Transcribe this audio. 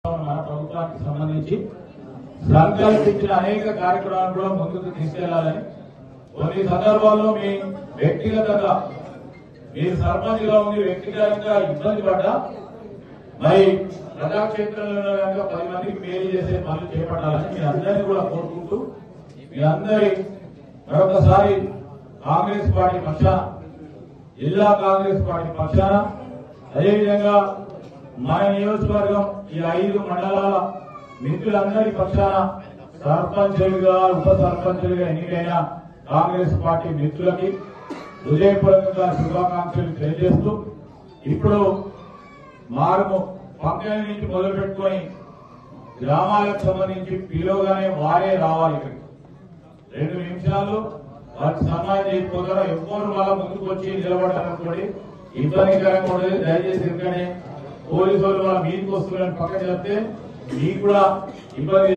మన ప్రభుత్వానికి సంబంధించి సంకల్పించిన అనేక కార్యక్రమాలు కూడా ముందుకు తీసుకెళ్లాలని కొన్ని సందర్భాల్లో మీ వ్యక్తిగతంగా మీరు సర్పంచ్ గా ఉండి వ్యక్తిగతంగా ఇబ్బంది పడ్డా మరి ప్రజాక్షేత్రంలో 10 మందికి మేలు చేసే పనులు చేపట్టాలని మీ అందరినీ కూడా కోరుకుంటూ మీ అందరి మరొకసారి కాంగ్రెస్ పార్టీ పక్షాన జిల్లా కాంగ్రెస్ పార్టీ పక్షాన అదేవిధంగా మన నియోజకవర్గం ఈ 5 మండలాల మిత్రులందరి పక్షాన సర్పంచులుగా ఉప సర్పంచులుగా ఎన్నికైన కాంగ్రెస్ పార్టీ మిత్రులకి హృదయపూర్వకంగా శుభాకాంక్షలు తెలియజేస్తూ ఇప్పుడు మార్పు పంపిణీ నుంచి మొదలు పెట్టుకుని గ్రామాలకు సంబంధించి పిలువగానే వారే రావాలి. 2 నిమిషాలు వారికి సన్మానం చేయకపోతారో ఎవ్వరు వాళ్ళ ముందుకు వచ్చి నిలబడాలనుకోండి ఇబ్బందికరంగా ఉండదు. దయచేసి ఎందుకంటే పోలీసు వాళ్ళు వాళ్ళ మీదకి వస్తున్నారని పక్కన చెప్తే మీకు కూడా ఇబ్బంది